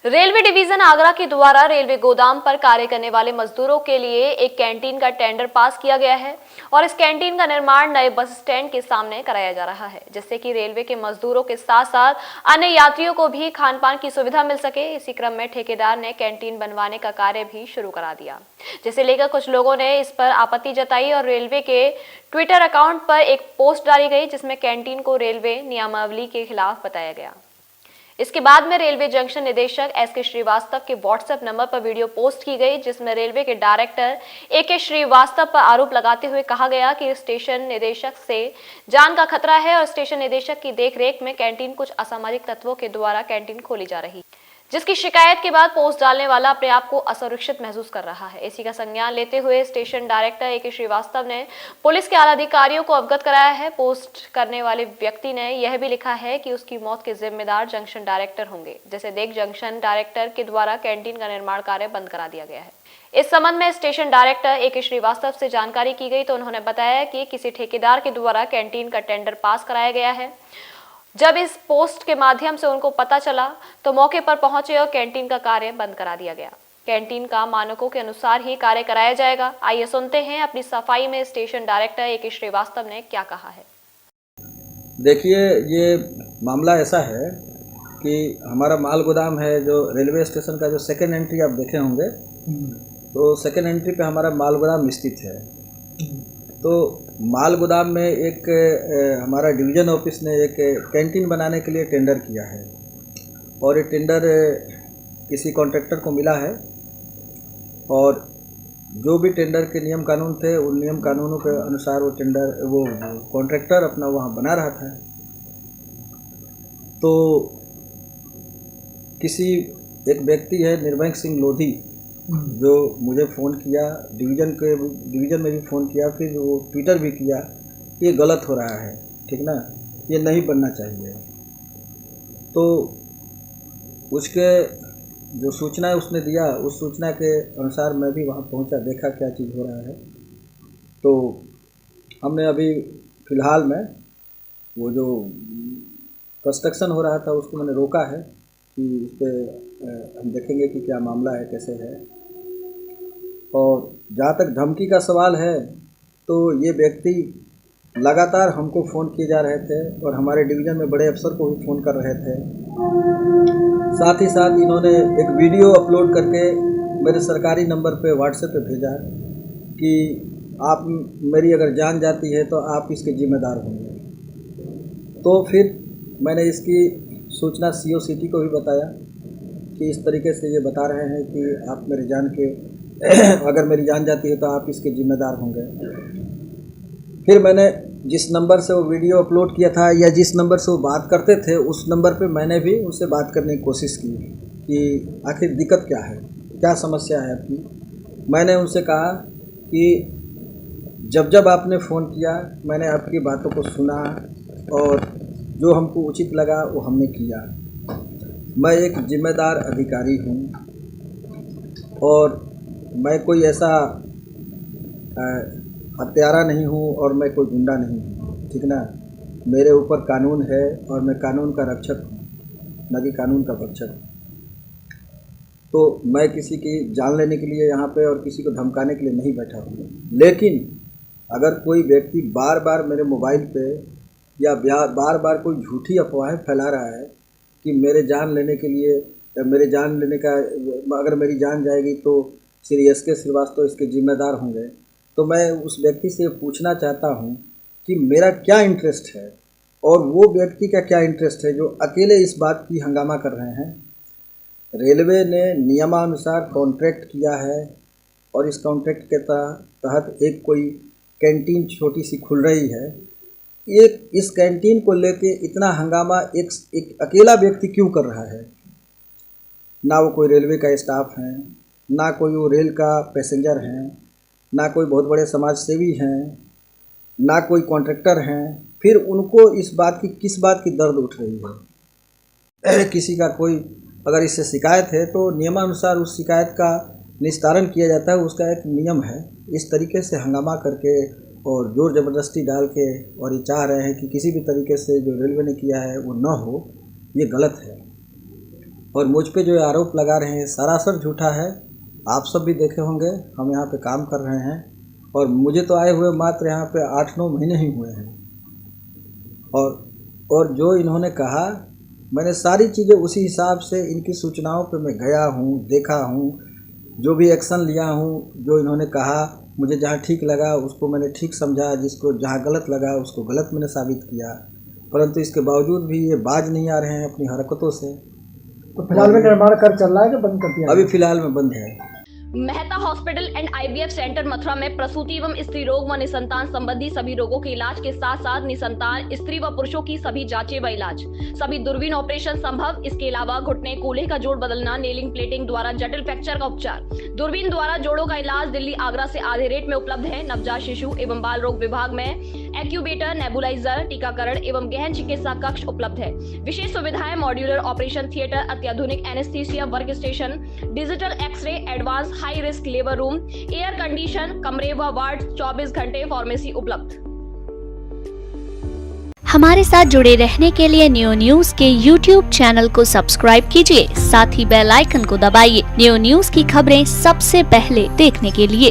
Railway division Agra के द्वारा railway गोदाम पर कार्य करने वाले मजदूरों के लिए एक कैंटीन का टेंडर पास किया गया है और इस कैंटीन का निर्माण नए बस स्टैंड के सामने कराया जा रहा है, जिससे कि रेलवे के मजदूरों के साथ साथ अन्य यात्रियों को भी खान पान की सुविधा मिल सके। इसी क्रम में ठेकेदार ने कैंटीन बनवाने का कार्य भी शुरू करा दिया, जिसे लेकर कुछ लोगों ने इस पर आपत्ति जताई और रेलवे के ट्विटर अकाउंट पर एक पोस्ट डाली गई, जिसमें कैंटीन को रेलवे नियमावली के खिलाफ बताया गया। इसके बाद में रेलवे जंक्शन निदेशक एस.के. श्रीवास्तव के व्हाट्सएप नंबर पर वीडियो पोस्ट की गई, जिसमें रेलवे के डायरेक्टर ए.के. श्रीवास्तव पर आरोप लगाते हुए कहा गया कि स्टेशन निदेशक से जान का खतरा है और स्टेशन निदेशक की देखरेख में कैंटीन कुछ असामाजिक तत्वों के द्वारा कैंटीन खोली जा रही, जिसकी शिकायत के बाद पोस्ट डालने वाला अपने आप को असुरक्षित महसूस कर रहा है। इसी का संज्ञान लेते हुए स्टेशन डायरेक्टर ए.के. श्रीवास्तव ने पुलिस के आला अधिकारियों को अवगत कराया है। पोस्ट करने वाले व्यक्ति ने यह भी लिखा है कि उसकी मौत के जिम्मेदार जंक्शन डायरेक्टर होंगे, जिसे देख जंक्शन डायरेक्टर के द्वारा कैंटीन का निर्माण कार्य बंद करा दिया गया है। इस संबंध में स्टेशन डायरेक्टर ए.के. श्रीवास्तव से जानकारी की गई तो उन्होंने बताया कि किसी ठेकेदार के द्वारा कैंटीन का टेंडर पास कराया गया है। जब इस पोस्ट के माध्यम से उनको पता चला तो मौके पर पहुंचे और कैंटीन का कार्य बंद करा दिया गया। कैंटीन का मानकों के अनुसार ही कार्य कराया जाएगा। आइए सुनते हैं अपनी सफाई में स्टेशन डायरेक्टर ए.के. श्रीवास्तव ने क्या कहा है। देखिए, ये मामला ऐसा है कि हमारा माल गोदाम है जो रेलवे स्टेशन का जो सेकेंड एंट्री आप देखे होंगे, तो सेकेंड एंट्री पे हमारा माल गोदाम स्थित है। तो माल गोदाम में एक हमारा डिवीज़न ऑफिस ने एक कैंटीन बनाने के लिए टेंडर किया है और ये टेंडर किसी कॉन्ट्रैक्टर को मिला है और जो भी टेंडर के नियम कानून थे उन नियम कानूनों के अनुसार वो कॉन्ट्रैक्टर अपना वहाँ बना रहा था। तो किसी एक व्यक्ति है निर्भय सिंह लोधी जो मुझे फ़ोन किया, डिवीज़न में भी फ़ोन किया, फिर वो ट्विटर भी किया, ये गलत हो रहा है, ठीक ना, ये नहीं बनना चाहिए। तो उसके जो सूचना उसने दिया उस सूचना के अनुसार मैं भी वहाँ पहुँचा, देखा क्या चीज़ हो रहा है। तो हमने अभी फ़िलहाल में वो जो कंस्ट्रक्शन हो रहा था उसको मैंने रोका है कि इस पर हम देखेंगे कि क्या मामला है, कैसे है। और जहाँ तक धमकी का सवाल है तो ये व्यक्ति लगातार हमको फ़ोन किए जा रहे थे और हमारे डिवीज़न में बड़े अफसर को भी फ़ोन कर रहे थे। साथ ही साथ इन्होंने एक वीडियो अपलोड करके मेरे सरकारी नंबर पे व्हाट्सएप पे भेजा कि आप मेरी अगर जान जाती है तो आप इसके ज़िम्मेदार होंगे। तो फिर मैंने इसकी सूचना सीओ सिटी को भी बताया कि इस तरीके से ये बता रहे हैं कि आप मेरी जान के अगर मेरी जान जाती है तो आप इसके ज़िम्मेदार होंगे। फिर मैंने जिस नंबर से वो वीडियो अपलोड किया था या जिस नंबर से वो बात करते थे उस नंबर पे मैंने भी उनसे बात करने की कोशिश की कि आखिर दिक्कत क्या है, क्या समस्या है आपकी। मैंने उनसे कहा कि जब आपने फ़ोन किया मैंने आपकी बातों को सुना और जो हमको उचित लगा वो हमने किया। मैं एक जिम्मेदार अधिकारी हूँ और मैं कोई ऐसा हत्यारा नहीं हूँ और मैं कोई गुंडा नहीं हूँ, ठीक ना। मेरे ऊपर कानून है और मैं कानून का रक्षक हूँ, न कि कानून का भक्षक। तो मैं किसी की जान लेने के लिए यहाँ पे और किसी को धमकाने के लिए नहीं बैठा हूँ। लेकिन अगर कोई व्यक्ति बार बार मेरे मोबाइल पे या बार बार कोई झूठी अफवाहें फैला रहा है कि मेरे जान लेने के लिए या मेरे जान लेने का अगर मेरी जान जाएगी तो श्री एस.के. श्रीवास्तव इसके ज़िम्मेदार होंगे, तो मैं उस व्यक्ति से पूछना चाहता हूँ कि मेरा क्या इंटरेस्ट है और वो व्यक्ति का क्या इंटरेस्ट है जो अकेले इस बात की हंगामा कर रहे हैं। रेलवे ने नियमानुसार कॉन्ट्रैक्ट किया है और इस कॉन्ट्रैक्ट के तहत एक कोई कैंटीन छोटी सी खुल रही है। इस कैंटीन को लेके इतना हंगामा एक अकेला व्यक्ति क्यों कर रहा है? ना वो कोई रेलवे का स्टाफ है, ना कोई वो रेल का पैसेंजर हैं, ना कोई बहुत बड़े समाज सेवी हैं, ना कोई कॉन्ट्रैक्टर हैं। फिर उनको इस बात की किस बात की दर्द उठ रही है? किसी का कोई अगर इससे शिकायत है तो नियमानुसार उस शिकायत का निस्तारण किया जाता है, उसका एक नियम है। इस तरीके से हंगामा करके और ज़ोर ज़बरदस्ती डाल के और ये चाह रहे हैं कि किसी भी तरीके से जो रेलवे ने किया है वो न हो, ये गलत है। और मुझ पे जो आरोप लगा रहे हैं सरासर झूठा है। आप सब भी देखे होंगे, हम यहाँ पे काम कर रहे हैं और मुझे तो आए हुए मात्र यहाँ पे 8-9 महीने ही हुए हैं। और जो इन्होंने कहा, मैंने सारी चीज़ें उसी हिसाब से इनकी सूचनाओं पे मैं गया हूँ, देखा हूँ, जो भी एक्शन लिया हूँ, जो इन्होंने कहा मुझे जहाँ ठीक लगा उसको मैंने ठीक समझा, जिसको जहाँ गलत लगा उसको गलत मैंने साबित किया, परंतु इसके बावजूद भी ये बाज नहीं आ रहे हैं अपनी हरकतों से। तो फिलहाल में निर्माण कार्य चल रहा है कि बंद कर दिया? अभी फिलहाल में बंद है। Mehta hospital and IVF centre Mathura में प्रसूति एवं स्त्री रोग व निसंतान संबंधी सभी रोगों के इलाज के साथ साथ निसंतान स्त्री व पुरुषों की सभी जांचें व इलाज, सभी दूरबीन ऑपरेशन संभव। इसके अलावा घुटने कूल्हे का जोड़ बदलना, नेलिंग प्लेटिंग द्वारा जटिल फ्रैक्चर का उपचार, दूरबीन द्वारा जोड़ों का इलाज दिल्ली आगरा से आधे रेट में उपलब्ध है। नवजात शिशु एवं बाल रोग विभाग में एक्यूबेटर, नेबुलाइजर, टीकाकरण एवं गहन चिकित्सा कक्ष उपलब्ध है। विशेष सुविधाएं मॉड्यूलर ऑपरेशन थिएटर, अत्याधुनिक anaesthesia work station, digital X-ray, advance high risk labour room, air condition कमरे व वार्ड, 24 घंटे फार्मेसी उपलब्ध। हमारे साथ जुड़े रहने के लिए न्यू न्यूज के YouTube चैनल को सब्सक्राइब कीजिए, साथ ही बेल आइकन को दबाइए न्यू न्यूज की खबरें सबसे पहले देखने के लिए।